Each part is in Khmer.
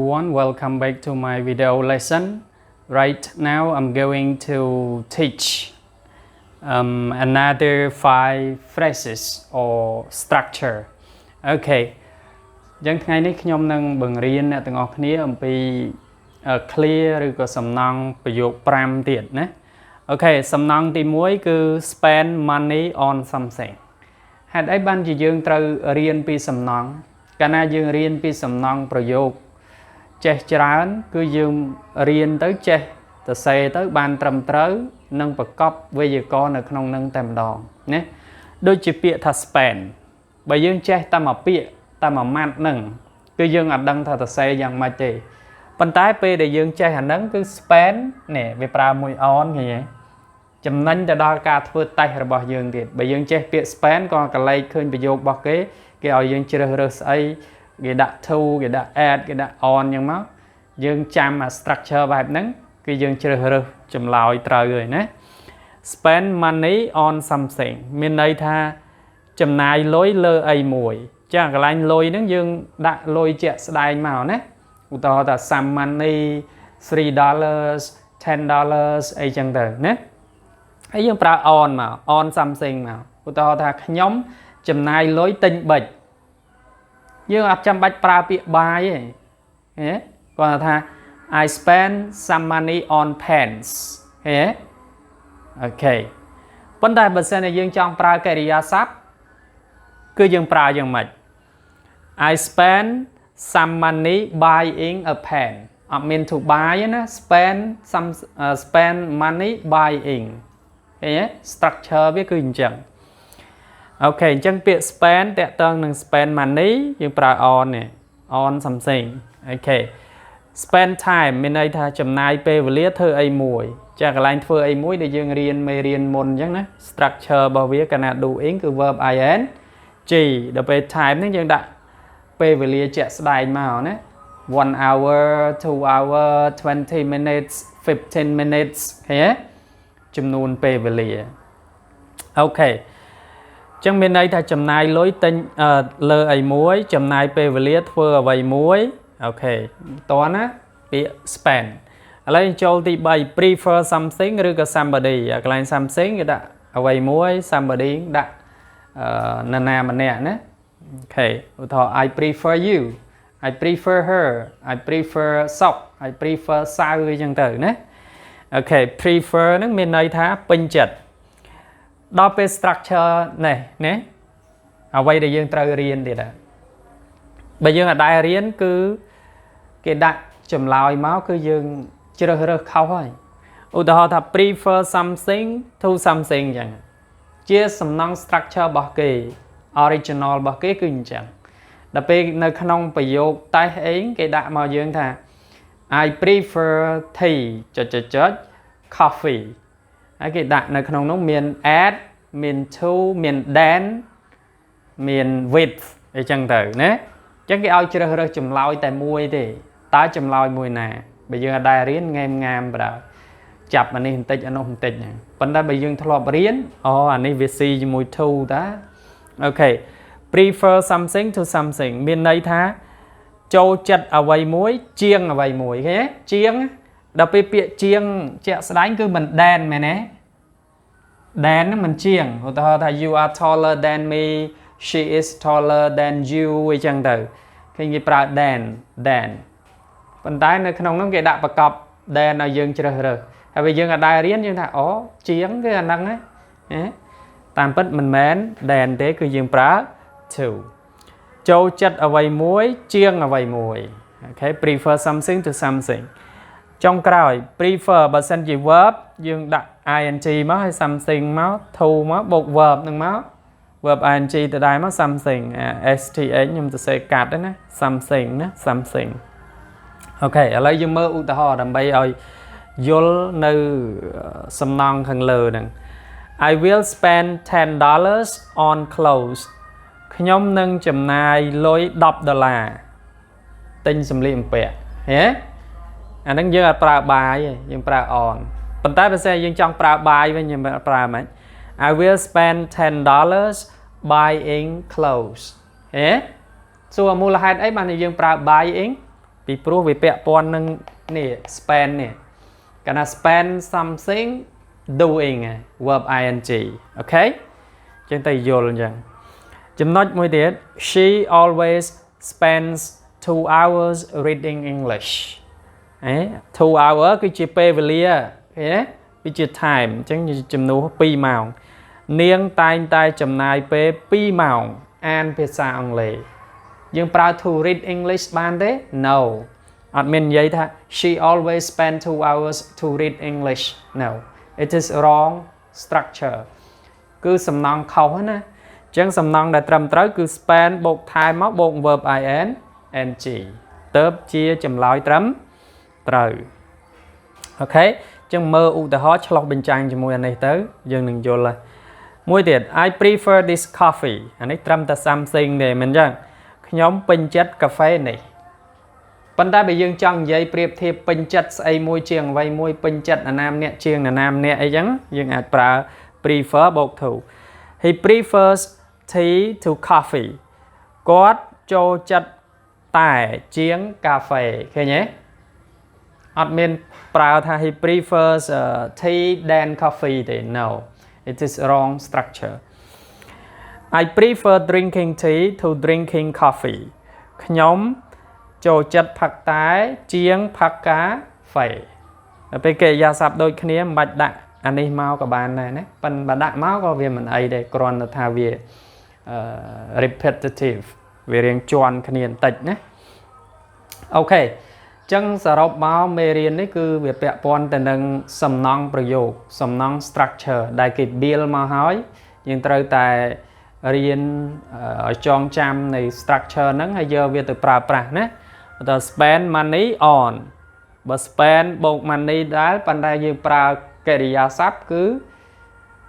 everyone, welcome back to my video lesson. Right now I'm going to teach another 5 phrases or structure. Okay. យ៉ាងថ្ងៃនេះខ្ញុំនឹងបង្រៀនអ្នកទាំងអស់គ្នាអំពី clear ឬក៏សំណង់ប្រយោគ 5 ទៀតណា Okay សំណង់ទី 1 គឺ spend money on something ហេតុអីបានជាយើងត្រូវរៀនពីសំណង់កាលណាយើងរៀនពីសំណង់ប្រយោគចេះច្រើនគឺយើងរៀនទៅចេះទៅសេទៅបានត្រឹមត្រូវនិងប្រកបវេយ្យាករណ៍នៅក្នុងនឹងតែម្ដងណាដូចជាពាក្យថា spend បើយើងចេះតែមួយពាក្យតែមួយម៉ាត់ហ្នឹងគឺយើងអត់ដឹងថាទៅសេយ៉ាងម៉េចទេប៉ុន្តែពេលដែលយើងចេះអាហ្នឹងគឺ spend នេះវាប្រើមួយ on ឃើញទេចំណេញទៅដល់ការធ្វើតេស្តរបស់យើងទៀតបើយើងចេះពាក្យ spend ក៏កលេចឃើញប្រយោគរបស់គេគេឲ្យយើងជ្រើសរើសស្អីគេដាក់ to គេដាក់ add គេដាក់ on អញ្ចឹងមកយើងចាំអា structure បែបហ្នឹងគឺយើងជ្រើសរើសចម្លើយត្រូវហើយណា spend money on something មានន័យថាចំណាយលុយលើអីមួយចាកន្លែងលុយហ្នឹងយើងដាក់លុយជាក់ស្ដែងមកណាឧទាហរណ៍ថា some money $3 $10 អីចឹងទៅណាហើយយើងប្រើ on មក on something មកឧទាហរណ៍ថាខ្ញុំចំណាយលុយទិញប៊ិចយើងអត់ចាំបាច់ប្រើពាក្យ buy ទេគាត់ថា I spend some money on pants ហេអូខេប៉ុន្តែបើសិនជាយើងចង់ប្រើកិរិយាសព្ទគឺយើងប្រើយ៉ាងម៉េច I spend some money buying a pen អត់មាន to buy ណា spend money buying ឃើញទេ structure វាគឺអញ្ចឹងអូខេអញ្ចឹងពាក្យ spend តាក់ទងនឹង spend money យើងប្រើ on នេះ on something អូខេ spend time មានន័យថាចំណាយពេលវេលាធ្វើអីមួយចាកន្លែងធ្វើអីមួយដែលយើងរៀនមេរៀនមុនអញ្ចឹងណា structure របស់វាកាលណា doing គឺ verb ing ដល់ពេល time ហ្នឹងយើងដាក់ពេលវេលាជាក់ស្ដែងមកណា 1 hour 2 hour 20 minutes 15 minutes ឃើញទេចំនួនពេលវេលាអូខេចឹងមានន័យថាចំណាយលុយទិញលើអីមួយចំណាយពេលវេលាធ្វើអ្វីមួយអូខេតោះណាពាក្យ spend ឥឡូវចូលទី 3 prefer something ឬក៏ somebody កន្លែង something គេដាក់អ្វីមួយ somebody ដាក់នរណាម្នាក់ណាអូខេឧទាហរណ៍ I prefer you I prefer her I prefer sock I prefer សៅអីចឹងទៅណាអូខេ prefer ហ្នឹងមានន័យថាពេញចិត្តដល់ពេល structure នេះណាអ្វីដែលយើងត្រូវរៀនទៀតដែរបើយើងអត់ដែររៀនគឺគេដាក់ចម្លើយមកគឺយើងជ្រើសរើសខុសហើយឧទាហរណ៍ថា prefer something to something អញ្ចឹងជាសំណង់ structure របស់គេ original របស់គេគឺអញ្ចឹងដល់ពេលនៅក្នុងប្រយោគតេស្តអីគេដាក់មកយើងថា I prefer tea coffee ហើយគេដាក់នៅក្នុងនោះមាន add មាន to មាន than មាន with អីចឹងទៅណាអញ្ចឹងគេឲ្យជ្រើសរើសចម្លើយតែមួយទេតើចម្លើយមួយណាបើយើងអត់ដែររៀនងែមងាមបណ្ដោយចាប់អានេះបន្តិចអានោះបន្តិចហ្នឹងប៉ុន្តែបើយើងធ្លាប់រៀនអានេះវា C ជាមួយ to តាអូខេ prefer something to something មានន័យថាចូលចិត្តអ្វីមួយជាងអ្វីមួយឃើញទេជាងដល់ពេលពាក្យជាងជាក់ស្ដែងគឺមិន than មែនទេ than ហ្នឹងមិនជាងឧទាហរណ៍ថា you are taller than me she is taller than you អីចឹងទៅឃើញគេប្រើ than ប៉ុន្តែនៅក្នុងនោះគេដាក់ប្រកប than ឲ្យយើងជ្រើសរើសហើយបើយើងអត់ដែររៀនយើងថាជាងគឺអាហ្នឹងណាតាមពិតមិនមែន than ទេគឺយើងប្រើ to ចូលចិត្តអ្វីមួយជាងអ្វីមួយអូខេ prefer something to something ចុងក្រោយ prefer បើសិនជា verb យើងដាក់ ing មកហើយ something មក to មកបូក verb នឹងមក verb ing ទៅដែរមក something sh ខ្ញុំទៅសេកាត់ហ្នឹងណា something ណា something អូខេឥឡូវយើងមើលឧទាហរណ៍ដើម្បីឲ្យយល់នៅសំណង់ខាងលើហ្នឹង I will spend $10 on clothes ខ្ញុំនឹងចំណាយលុយ$10ទិញសម្លៀកបំពាក់ហេអាហ្នឹងយើងអត់ប្រើ buy ទេយើងប្រើ on ប៉ុន្តែបើសិនយើងចង់ប្រើ buy វិញយើងប្រើមិន I will spend $10 buying clothes ហេសួរមូលហេតុអីបានយើងប្រើ buying ពីព្រោះវាពាក់ព័ន្ធនឹងនេះ spend នេះកាលណា spend something doing verb ing អូខេចឹងទៅយល់អញ្ចឹងចំណុចមួយទៀត she always spends 2 hours reading English 2 hour គឺជាពេលវេលាឃើញទេវាជា time អញ្ចឹងចំនួន2ម៉ោងនាងតែងតែចំណាយពេល2ម៉ោងអានភាសាអង់គ្លេសយើងប្រើ to read English បានទេ no អត់មាននិយាយថា she always spend 2 hours to read English no it is wrong structure គឺសំណង់ខុសណាអញ្ចឹងសំណង់ដែលត្រឹមត្រូវគឺ spend បូក time មកបូក verb ing ទៅជាចម្លើយត្រឹមត្រូវអូខេអញ្ចឹងមើលឧទាហរណ៍ឆ្លោះបញ្ចាំងជាមួយអានេះទៅយើងនឹងយល់ហើយមួយទៀត I prefer this coffee អានេះត្រឹមតែ something ទេមិនអញ្ចឹងខ្ញុំពេញចិត្តកាហ្វេនេះប៉ុន្តែបើយើងចង់និយាយប្រៀបធៀបពេញចិត្តស្អីមួយជាងអ្វីមួយពេញចិត្តអាណាម្នាក់ជាងអាណាម្នាក់អីចឹងយើងអាចប្រើ prefer បូក to he prefers tea to coffee គាត់ចូលចិត្តតែជាងកាហ្វេឃើញទេអត់មានប្រើថា he prefers tea than coffee ទេ no it is wrong structure I prefer drinking tea to drinking coffee ខ្ញុំចូលចិត្តផឹកតែជាងផឹកកាហ្វេដល់ពេលកិរិយាសព្ទដូចគ្នាមិនបាច់ដាក់អានេះមកក៏បានដែរណាប៉ុន្តែបើដាក់មកក៏វាមិនអីដែរគ្រាន់តែថាវាrepetitive វារៀងជាន់គ្នាបន្តិចណាអូខេចឹងសរុបមកមេរៀននេះគឺវាពាក់ព័ន្ធទៅនឹងសំណង់ប្រយោគសំណង់ structure ដែលគេ build មកហើយយើងត្រូវតែរៀនឲ្យចងចាំនៃ structure ហ្នឹងហើយយកវាទៅប្រើប្រាស់ណាបន្ត spend money on បើ spend បូក money ដែរប៉ុន្តែយើងប្រើកិរិយាសព្ទគឺ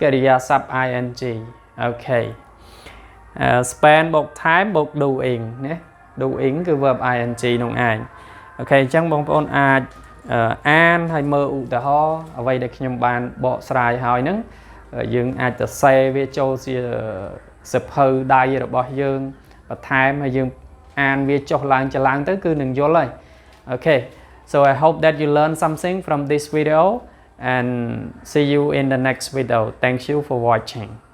កិរិយាសព្ទ ing អូខេ spend បូក time បូក doing ណា doing គឺ verb ing នោះឯងអូខេអញ្ចឹងបងប្អូនអាចអានហើយមើលឧទាហរណ៍អ្វីដែលខ្ញុំបានបកស្រាយហើយហ្នឹងយើងអាចទៅសេវាចូលជាសភៅដៃរបស់យើងបន្ថែមហើយយើងអានវាចុះឡើងចឡើងទៅគឺនឹងយល់ហើយអូខេ so I hope that you learn something from this video and see you in the next video thank you for watching